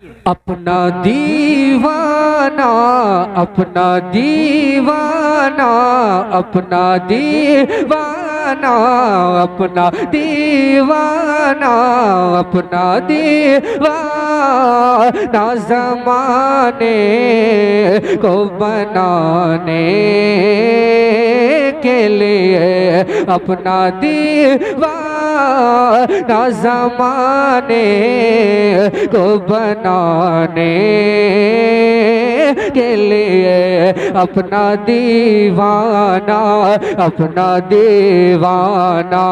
अपना दीवाना, अपना दीवाना, अपना दीवाना, अपना दीवाना, अपना दीवाना ज़माने को बनाने के लिए, अपना दीवाना ज़माने को बनाने के लिए, अपना दीवाना, अपना दीवाना,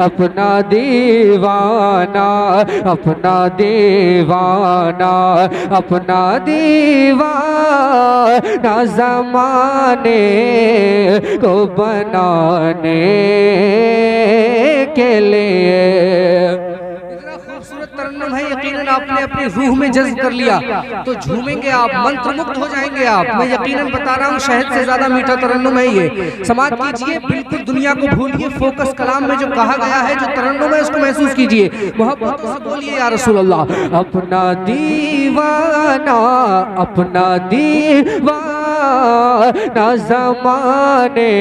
अपना दीवाना, अपना दीवाना, अपना दीवाना ज़माने को बनाने के लिए। तरन्नुम है, यकीनन आपने अपनी रूह में जज्ब कर लिया तो झूमेंगे आप, मंत्रमुग्ध हो जाएंगे आप। मैं यकीनन बता रहा हूँ, शहद से ज्यादा मीठा तरन्नुम है ये। समाप्त कीजिए, बिल्कुल दुनिया को भूलिए, फोकस कलाम में जो कहा गया है, जो तरन्नुम है उसको महसूस कीजिए, मोहब्बत से बोलिए या रसूल अल्लाह। अपना दीवाना, अपना दीवाना ज़माने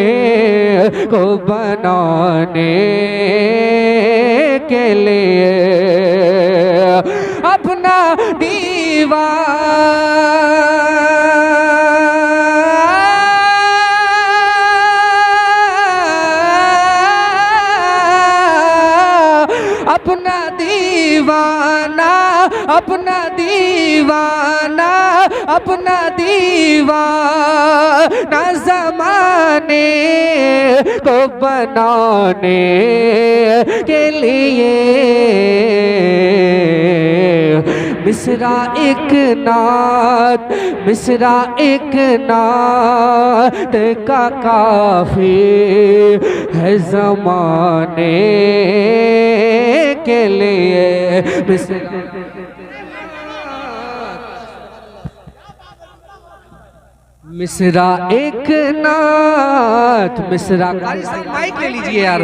को बनाने के लिए, अपना अपना दीवाना, अपना दीवाना, अपना दीवाना ज़माने को बनाने के लिए। मिसरा एक नात, मिसरा एक नात का काफी है ज़माने के लिए। मिसरा एक नात, मिसरा माइक ले लीजिए यार,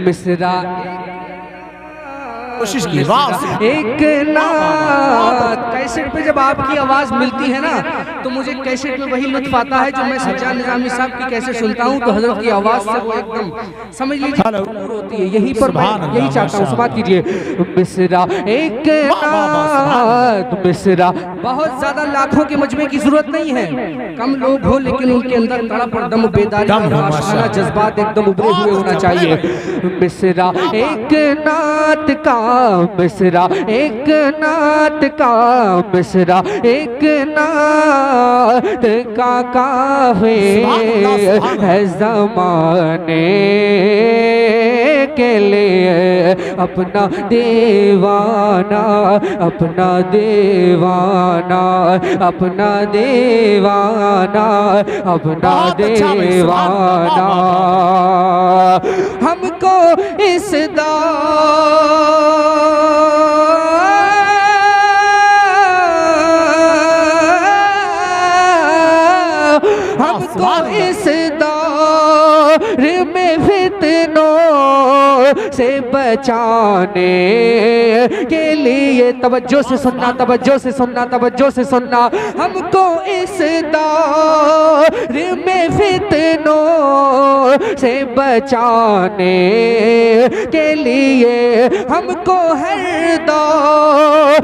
मिसरा कोशिश की एक नात। कैसेट पे जब आपकी आवाज मिलती है ना तो मुझे कैसेट में वही लुत्फ आता है जो मैं सज्जाद निज़ामी साहब की कैसेट सुनता हूँ तो हजरत की आवाज से वो एकदम समझ लीजिए होती है। यही पर मैं यही चाहता हूँ, समाप्त कीजिए। मिसरा एक नात, मिसरा बहुत ज्यादा लाखों के मजमे की जरूरत नहीं है, कम लोग हो लेकिन उनके अंदर तड़प और दम, बेदारी और आशिकाना जज्बात एकदम उभरे हुए होना चाहिए। मिसरा एक नात का, मिसरा एक नात का, मिसरा एक नात का काफी है ज़माने के लिए। अपना दीवाना, अपना दीवाना, अपना दीवाना, अपना दीवाना हमको इस हमको इस दौर में फितनों से बचाने के लिए, तवज्जो से सुनना, तवज्जो से सुनना, तवज्जो से सुनना। हमको इस दौर में फितनों से बचाने के लिए, हमको हर दौर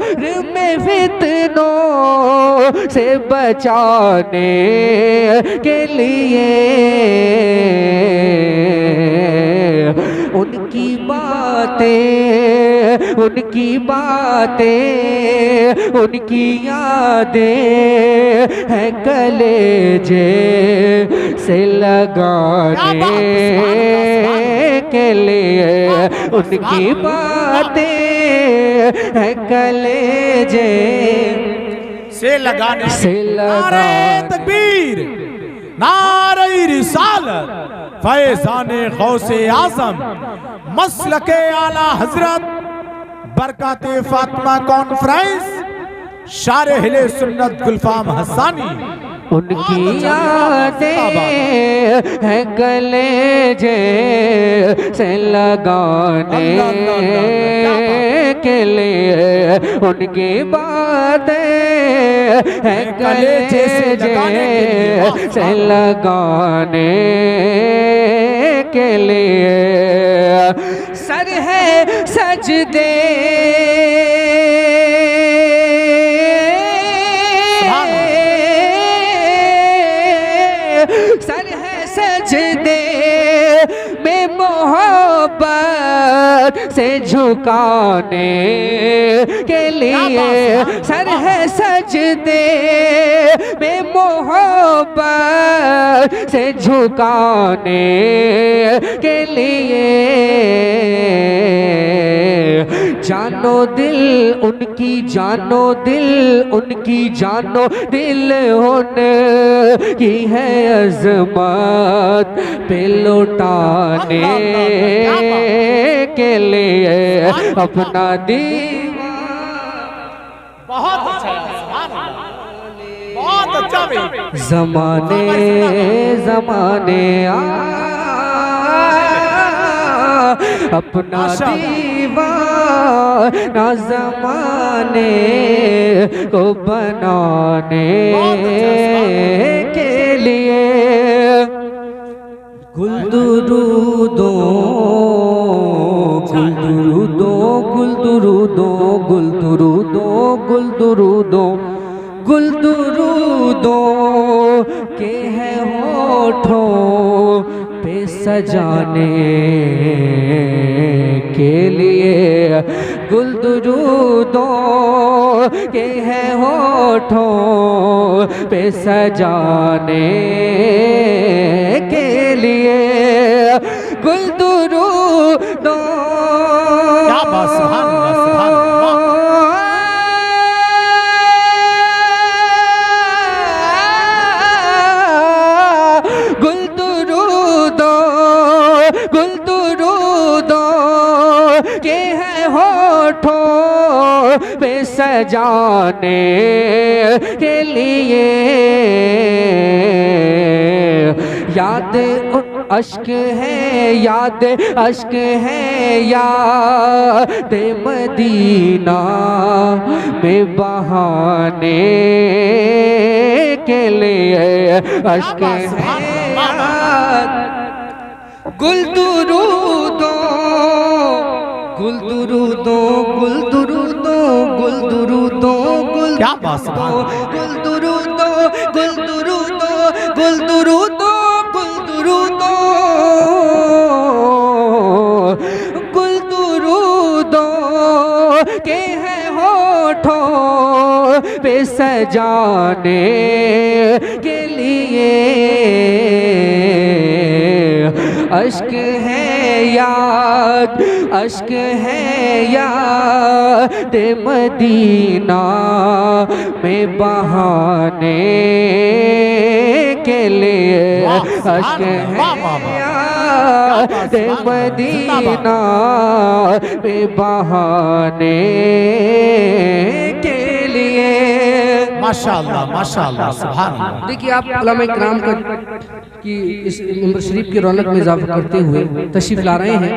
में फितनों से बचाने के लिए उनकी बातें, उनकी बातें, उनकी यादें हैं कलेजे से लगाने के लिए। उनकी बातें हैं कलेजे से लगाने से लगाने। तकबीर, नारे रिसालत, फैज़ाने गौसे आज़म, मसलके आला हजरत, बरकते फातिमा कॉन्फ्रेंस, शारे अहले सुन्नत गुलफाम हसानी। उनकी यादें हैं कलेजे से लगाने के लिए उनकी बातें है कलेजे से लगाने के लिए। सर है सजदे सर है सजदे में मोहब्बत से झुकाने के लिए। सर है सजदे में मोहब्बत से झुकाने के लिए। जानो दिल उनकी जानो दिल उनकी जानो दिल होने की है अज़मत पे लौटाने के लिए अपना दीवाना। बहुत अच्छा, बहुत अच्छा भाई। ज़माने ज़माने अपना दीवाना ज़माने को बनाने के लिए। गुल दुरूदो गुल दुरूदो गुल दुरूदो गुल दुरूदो गुल दुरूदो गुल दुरूदो के है होठों पे सजाने के लिए। गुल दुरूदों के है होठों पे सजाने के लिए। गुल दुरूदों क्या बात, सुभान अल्लाह, सुभान अल्लाह। गुल दुरूदों गुल दुरूदों के है होठों पे सजाने के लिए। याद अश्क है याद अश्क है याद मदीना में बहाने के लिए। अश्क है याद गुल दुरूदों गुल दुरूदों गुल दुरूदों गुल दुरूदों गुल क्या बात, सुभान गुल दुरूदों गुल दुरूदों गुल दुरूदों गुल दुरूदों गुल दुरूदों के है होठों पे सजाने के लिए। अश्क है याद अश्क है याद मदीना में बहाने के लिए। अश्क है याद मदीना में बहाने के लिए। माशाअल्लाह, माशाअल्लाह, सुभान अल्लाह। देखिए आप उलमा इकराम की इस मिंबर शरीफ की रौनक में इजाफा करते हुए तशरीफ ला रहे हैं।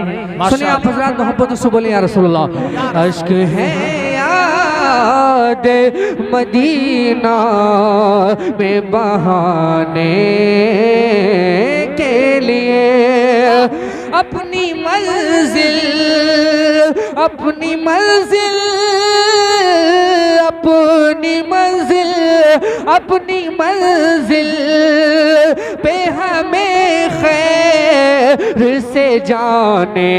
सुनिए आप हज़रात मोहब्बत से बोले या रसूलल्लाह। अश्क है याद मदीना में बहाने के लिए। अपनी मंजिल अपनी मंजिल अपनी मंजिल अपनी मंजिल पे हमें खैर से जाने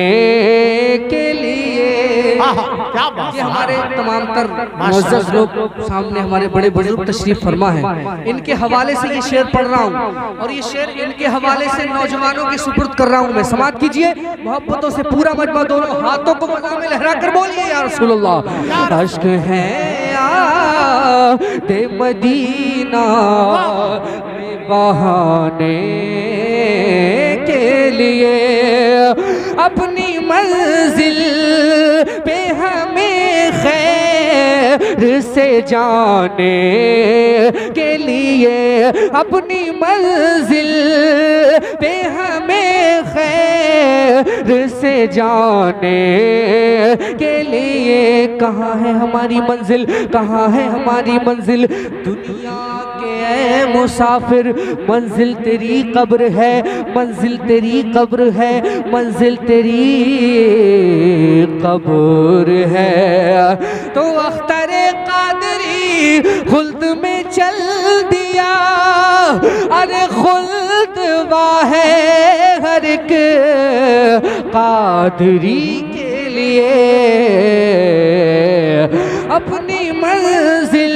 के लिए। क्या बात, ये हमारे तमाम तर मुअज़्ज़ज़ लोग सामने हमारे बड़े बुजुर्ग तशरीफ फरमा है, इनके हवाले से ये शेर पढ़ रहा हूँ और ये शेर इनके हवाले से नौजवानों के सुपुर्द कर रहा हूँ मैं। समाअत कीजिए मोहब्बतों से पूरा मजमा दोनों हाथों को मज़ा में लहरा कर बोलिए या रसूलल्लाह। अश्क है याद मदीना में बहाने के लिए। अपनी मंजिल पे हमें खैर से जाने के लिए, अपनी मंजिल पे हमें खैर से जाने के लिए। कहाँ है हमारी मंजिल, कहाँ है हमारी मंजिल, दुनिया के ऐ मुसाफिर, मंजिल तेरी कब्र है, मंजिल तेरी कब्र है, मंजिल तेरी कब्र है। तो अख्तरे कादरी खुल्द में चल दिया, अरे खुल्द वाहे हर एक कादरी के लिए। अपनी मंजिल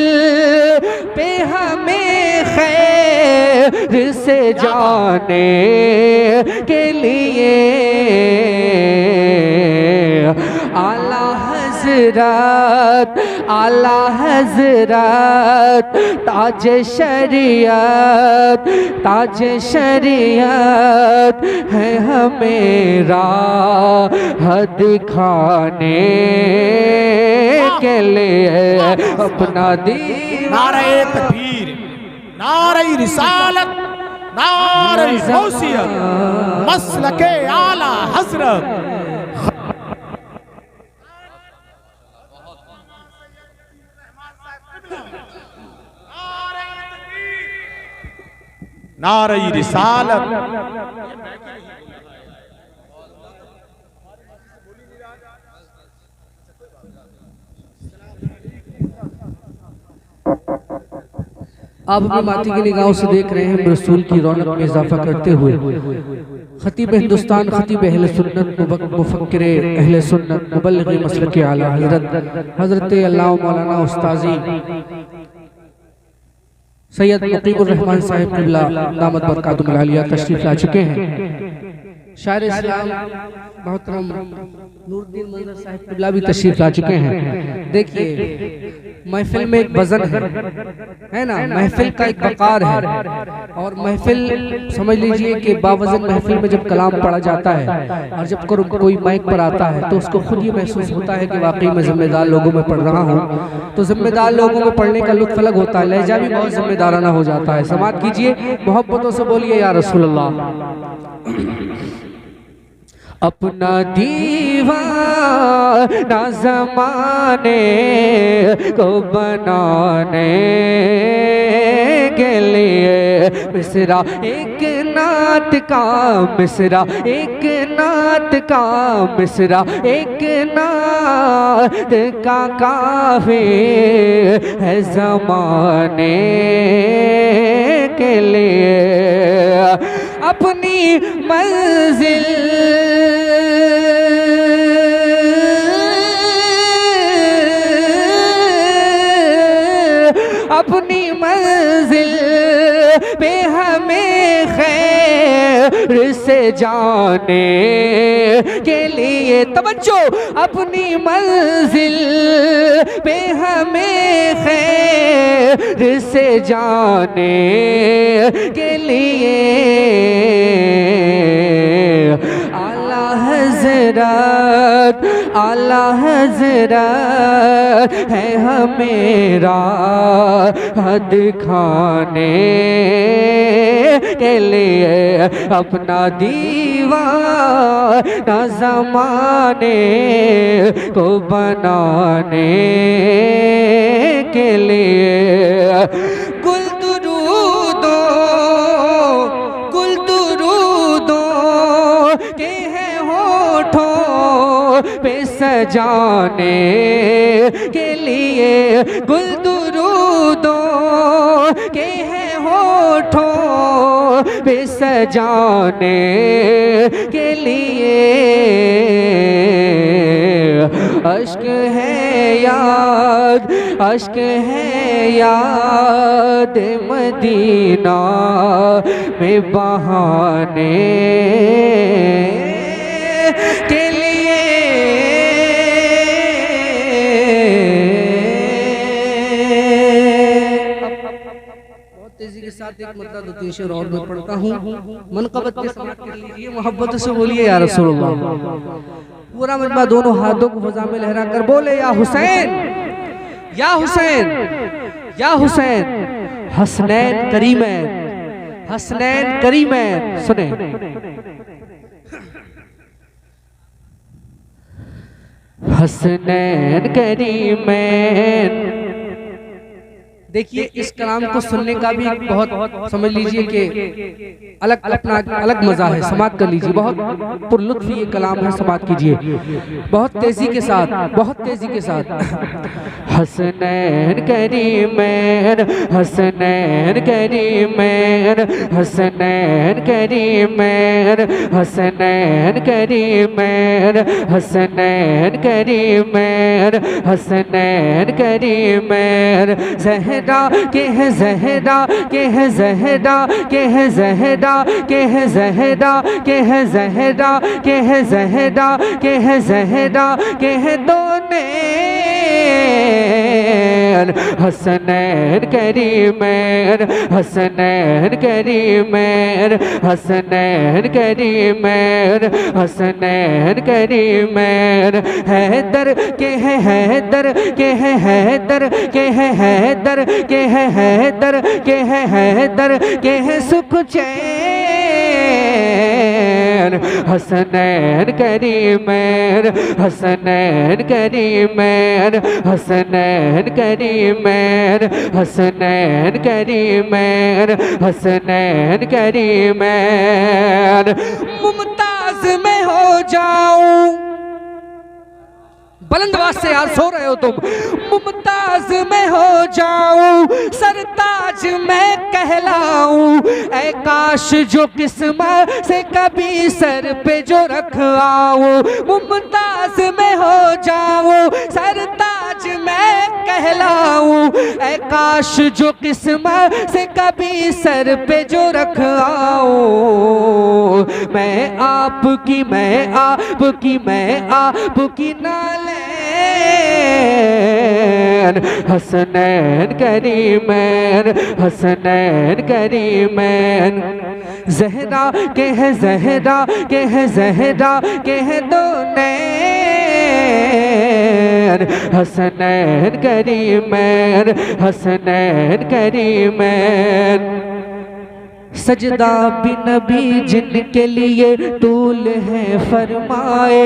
पे हमें खैर से जाने के लिए, आला हजरत, आला हजरत, ताज शरीयत, ताज शरीयत है हमें राह दिखाने के लिए। अपना दीन नारे तकबीर, नारे रिसालत, नारे गौसियत, मसलके आला हजरत। नारे रिसालत, आप अपनी माती की निगाहों से देख रहे हैं रसूल की रौनक में इजाफा करते हुए खतीब हिंदुस्तान, खतीब अहले सुन्नत, मुफक्किर अहले सुन्नत, मुबल्लिग़ मसलक आला हज़रत अल्लामा मौलाना उस्ताजी सैयद मुक़ीमुर रहमान साहिब क़िबला दामत बरकातुहुल आलिया तशरीफ़ ला चुके हैं। शायर इस्लाम मोहतरम नूरुद्दीन मंजर साहिब क़िबला भी तशरीफ़ ला चुके हैं। देखिए महफिल में एक वज़न है ना, महफिल का एक वक़ार है, और महफिल समझ लीजिए कि बावज़न महफिल में जब कलाम पढ़ा जाता है और जब कोई माइक पर आता है तो उसको खुद ये महसूस होता है कि वाकई मैं ज़िम्मेदार लोगों में पढ़ रहा हूँ। तो ज़िम्मेदार लोगों में पढ़ने का लुत्फ़ अलग होता है, लहजा भी बहुत ज़िम्मेदाराना हो जाता है। समात कीजिए, मोहब्बतों से बोलिए या रसूल अल्लाह। अपना दीवाना ज़माने को बनाने के लिए, मिसरा एक नात का, मिसरा एक नात का, मिसरा एक नात का काफ़ी है ज़माने के लिए। अपनी मंजिल अपनी मंजिल पे हमें खैर से जाने के लिए, तवज्जो, अपनी मंजिल पे हमें खैर से जाने के लिए। आला हजरत, आला हजरत है हमें राह दिखाने के लिए। अपना दीवाना ज़माने को बनाने के लिए। कुल दुरूदो, कुल दुरूदो के हैं होठों पे सजाने के लिए। गुल दुरूदो के हैं होठों पे सजाने के लिए। अश्क है याद, अश्क है याद मदीना में बहाने के लिए। बहुत तेजी के साथ एक मतलब 2-3 शेर और मैं पढ़ता हूँ, मनक़बत के समात कर लीजिए, मोहब्बत से बोलिए या रसूलुल्लाह। पूरा मजमा दोनों हाथों को फ़ज़ा में लहरा कर बोले या हुसैन, या हुसैन, या हुसैन, हसनैन करीमैन, हसनैन करीमैन। सुने, हसनैन करीमैन। देखिए इस कलाम को सुनने का भी बहुत समझ लीजिए कि अलग अपना अलग मजा है। समात कर लीजिए, बहुत पुरलुत्फ ये कलाम है, समात कीजिए बहुत तेजी के साथ, बहुत तेजी के साथ। हसनैन करीमैन, हसनैन करीमैन, हसनैन करीमैन, हसनैन करीमैन, हसनैन करीमैन, हसनैन करीमैन। ज़हरा के है, ज़हरा के है, ज़हरा के है, ज़हरा के है, ज़हरा के है, ज़हरा के है, ज़हरा के है, ज़हरा के है दोने। हसनैन करीमैन, हसनैन करीमैन, हसनैन करीमैन, हसनैन करीमैन। हैदर के है, हैदर के है, हैदर के है, हैदर के है, हैदर के है, हैदर के है सुख चैन। हसनैन करीमैन, हसनैन करीमैन, हसनैन करीमैन, हसनैन करीमैन, हसनैन करीमैन। मुमताज में हो जाऊं, बुलंद आवाज से आज सो रहे हो तुम। मुमताज में हो जाऊं, सरताज मैं कहलाऊं। ऐ काश जो किस्मत से कभी सर पे जो रख आऊं। मुमताज में हो जाऊं, सरताज मैं कहलाऊं। ऐ काश जो किस्मत से कभी सर पे जो रख आऊं। मैं आपकी, मैं आपकी, मैं आपकी नाले। हसनैन करीमैन, हसनैन करीमैन। ज़हरा के है, ज़हरा के है, ज़हरा के है दोने। हसनैन करीमैन, हसनैन करीमैन। सजदा भी नबी जिनके लिए तूल है फरमाए।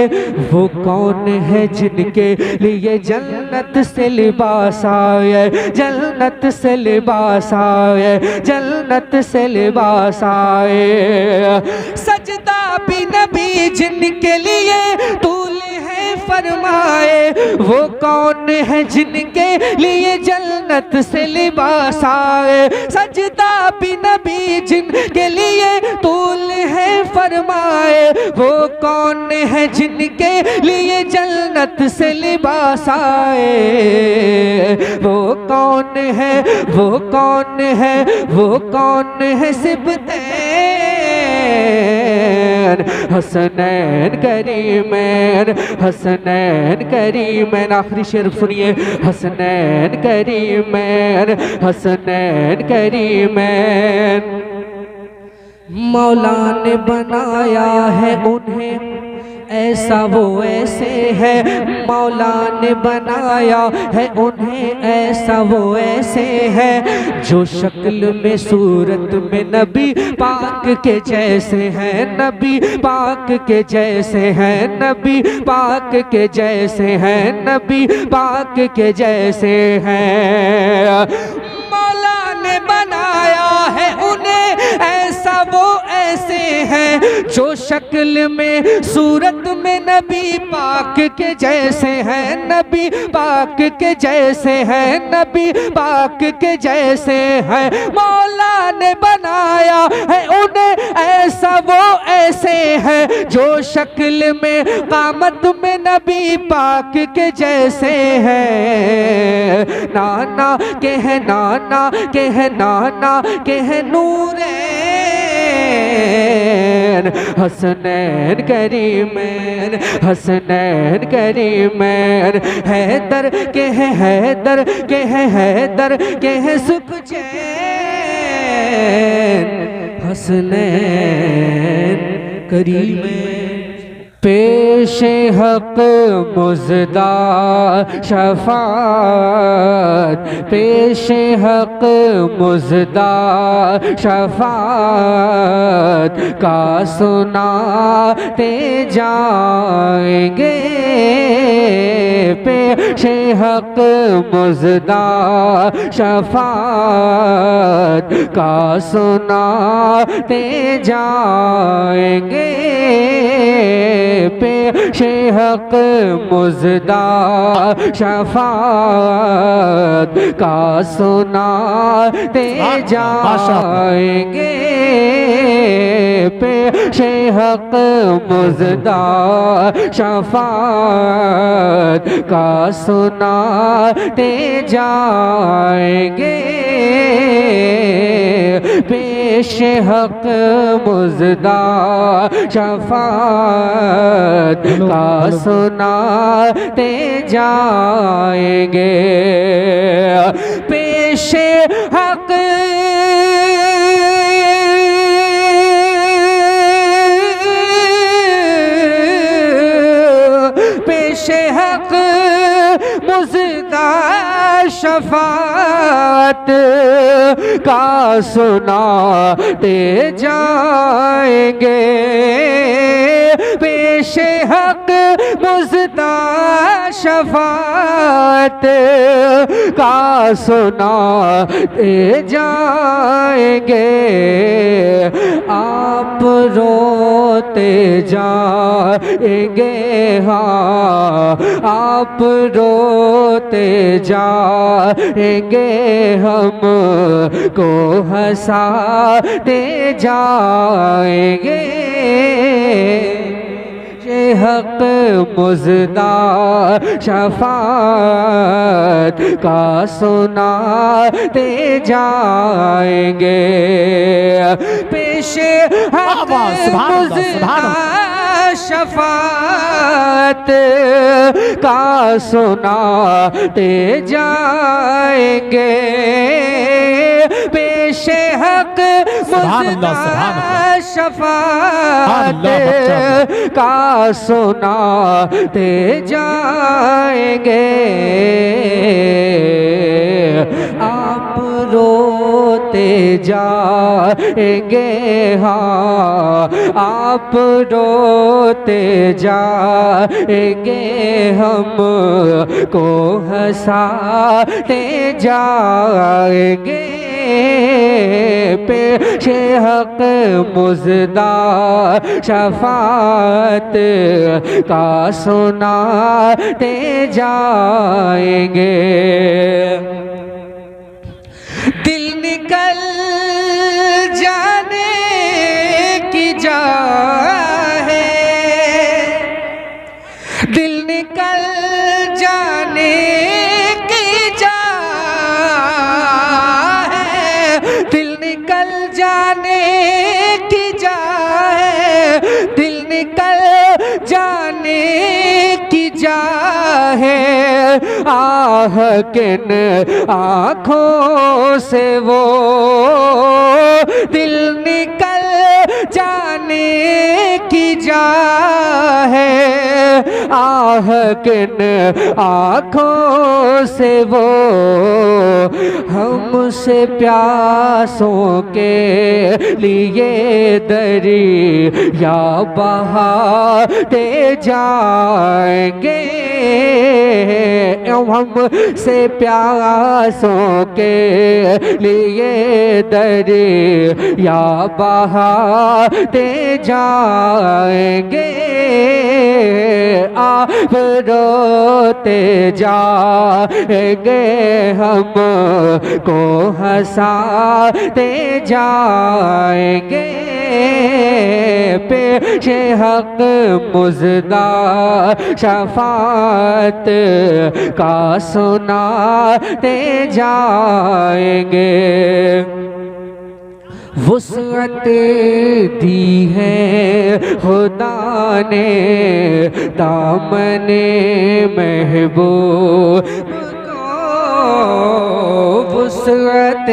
वो कौन है जिनके लिए जन्नत से लिबास आए, जन्नत से लिबास आए, जन्नत से लिबास आए। सजदा भी नबी जिनके लिए तूल है फरमाए। वो कौन है जिनके लिए जन्नत से लिबास आए। सजदा भी नबी जिनके लिए तूल है फरमाए। वो कौन है जिनके लिए जन्नत से लिबास आए। वो कौन है, वो कौन है, वो कौन है सिबतैन। हसनैन करीमैन, हसनैन करीमैन। आखिरी शेर सुनिए। हसनैन करीमैन, हसनैन करीमैन। मौला ने बनाया है उन्हें ऐसा वो ऐसे है। मौला ने बनाया है उन्हें ऐसा वो ऐसे है। जो शक्ल में सूरत में नबी पाक के जैसे हैं, नबी पाक के जैसे हैं, नबी पाक के जैसे हैं, नबी पाक के जैसे हैं। मौला ने बनाया है उन्हें ऐसा वो ऐसे हैं। जो शक्ल में सूरत में नबी पाक के जैसे हैं, नबी पाक के जैसे हैं, नबी पाक के जैसे हैं। मौला ने बनाया है उन्हें ऐसा वो ऐसे हैं। जो शक्ल में कामत में नबी पाक के जैसे हैं। नाना के है, नाना के है, नाना के है नूरे। हसनैन करीमैन, हसनैन करीमैन। हैदर के है, हैदर के है, हैदर के है सुख चैन। हसनैन करीमैन। पेशे हक मुज़दा शफ़ाअत, पेशे हक मुज़दा शफ़ाअत का सुनाते जाएंगे। पेशे हक मुज़दा शफ़ाअत का सुनाते जाएंगे। पेशे हक मुज़दा शफ़ाअत का सुनाते जाएंगे। पेशे हक मुज़दा शफ़ाअत का सुनाते जाएंगे। पेशे हक मुज़दा शफ़ाअत का सुनाते जाएंगे। पेशे हक पेशे हक मुज़दा शफ़ाअत का सुनाते जाएंगे। पेशे हक मुज़दा शफ़ाअत का सुनाते जाएंगे। आप रोते जाएंगे, हाँ आप रोते जाएंगे, हम को हंसाते जाएंगे। पेशे हक मुज़दा शफ़ाअत का सुनाते जाएंगे। पेशे हक मुज़दा शफ़ाअत का सुनाते जाएंगे। पेशे हक मुज़दा शफ़ाअत का सुनाते जाएंगे। आप रोते जाएंगे, हाँ आप रोते जाएंगे, हम को हंसाते जाएंगे। पेशे हक मुज़दा शफ़ाअत का सुनाते जाएंगे। दिल निकल जाने की जा है, दिल निकल जाने की जा है, दिल निकल जाने की जा है, दिल निकल जाने की जा है। आह किन आँखों से वो दिल निकल जाने की जा है। आह किन आँखों से वो हमसे प्यासों के लिए दरिया बहाते जाएंगे। हमसे प्यासों के लिए दरिया बहाते जाएंगे। आप रोते जाएंगे, हम को हंसाते जाएंगे। पेशे हक मुज़दा शफ़ाअत का सुनाते जाएंगे। वुसअत दी है खुदा ने दामने महबूब को, वुसअत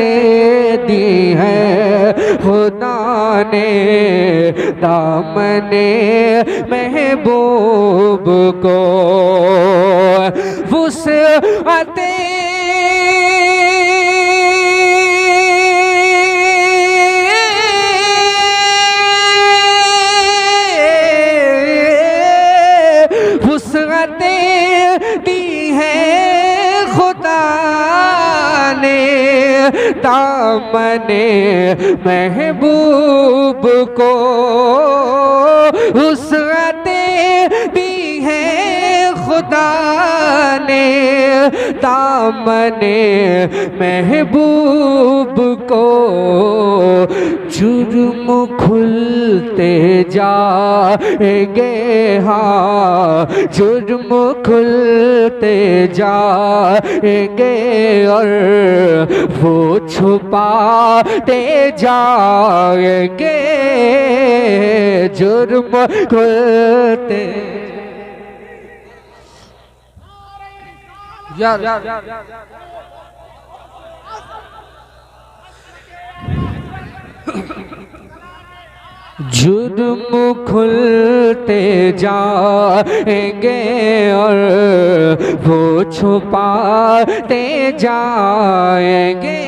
दी है खुदा ने दामने महबूब को वुसअते दी है खुदा ने दामने महबूब को वुसअतें दी है खुदा ने दामने महबूब को जुर्म खुलते जाएंगे हाँ जुर्म खुलते जाएंगे और वो छुपाते जाएंगे जुर्म खुलते यार जुर्म खुलते जाएंगे और वो छुपाते जाएंगे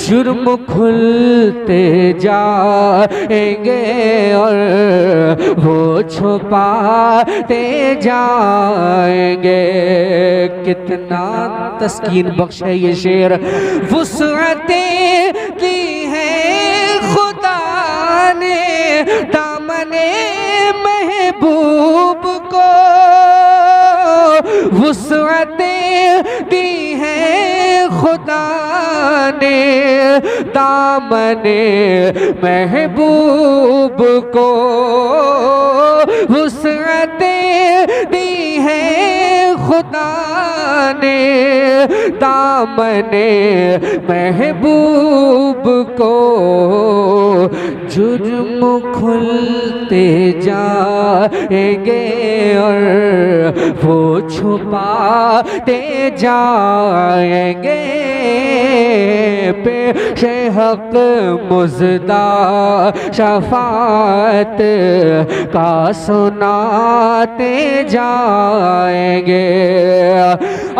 जुर्म खुलते जाएंगे और वो छुपाते जाएंगे। कितना तस्कीन बख्श है ये शेर। वुसअतें दी है खुदा ने दामने महबूब को, वुसअतें दी है खुदा ने दामने महबूब को, वुसअतें दी है खुदा ने दामने महबूब को। जुर्म खुलते जाएंगे और वो छुपाते जाएंगे। पेशे हक मुज़दा शफाअत का सुनाते जाएंगे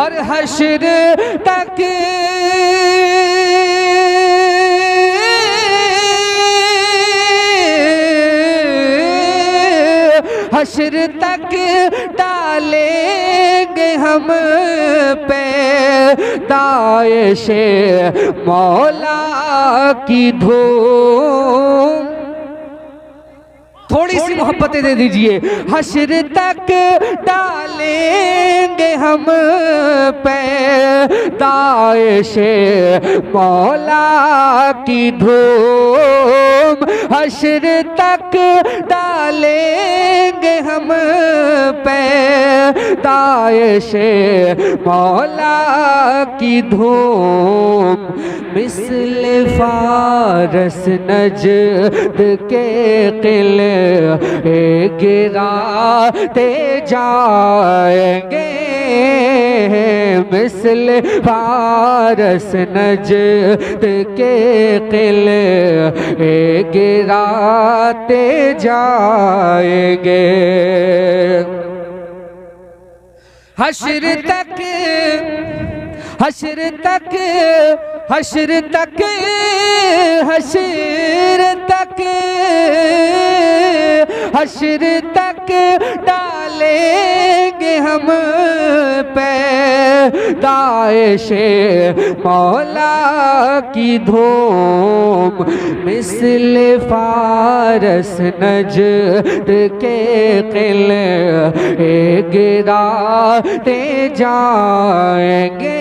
और हश्र तक हश्र तक डालेंगे हम पे दाएशे मौला की धूम। थोड़ी सी मोहब्बतें दे दीजिए। हश्र तक डालेंगे हम पे दाएशे मौला की धूम। हश्र तक डालेंगे हम पे दाएशे मौला की धूम। मिस्ल फारस नजद के किले गिराते जाएंगे। मिस्ल फारस नजद के किले गिराते जाएंगे। हश्र तक हश्र तक हश्र तक हश्र तक हश्र तक डालेंगे हम पे दाएशे मौला की धूम। मिस्ल फारस नजद के किले गिराते जाएंगे।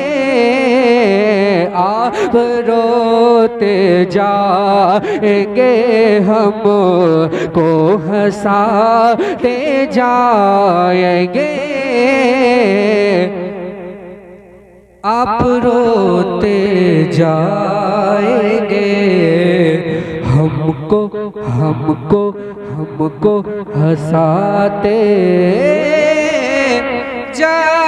आप रोते जाएंगे हम को हंसाते जाएंगे। आप रोते जाएंगे हमको हंसाते जाएंगे,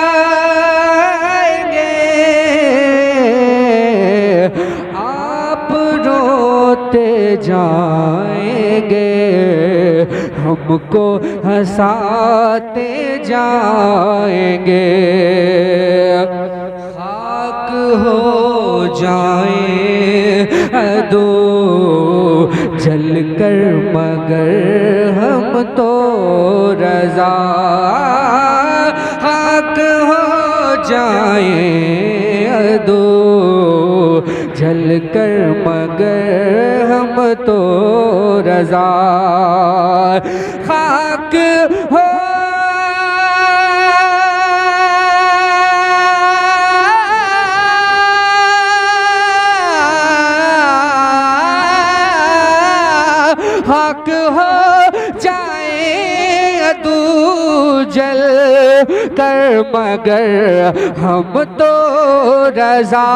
आप रोते जाएंगे, हमको हंसाते जाएंगे। खाक हो जाए दो जल कर मगर हम तो रज़ा, खाक हो जाए दो जल कर मगर हम तो रज़ा, खाक हो खाक हो जाए तू जल कर मगर हम तो रज़ा,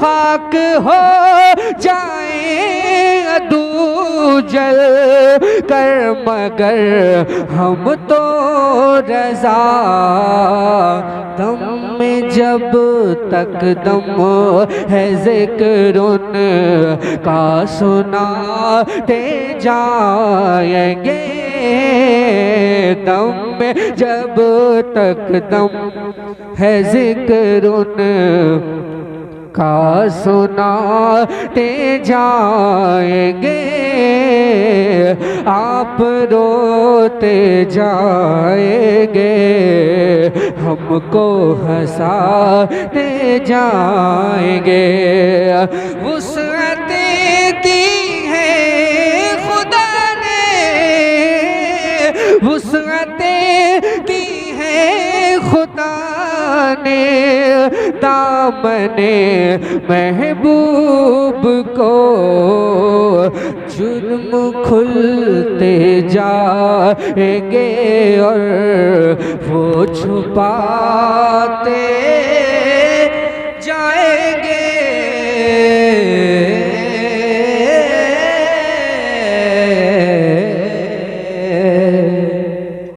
खाक हो जाए तू जल कर मगर हम तो रज़ा। दम में जब तक दम है ज़िक्र उनका सुनाते जाएंगे, दम में जब तक दम है ज़िक्र उनका सुनाते जाएंगे, आप रोते जाएंगे, हमको हंसाते जाएंगे। वुसअतें दी है खुदा ने, वुसअतें दी है खुदा ने, दामने महबूब को जुर्म खुलते जाएंगे और वो छुपाते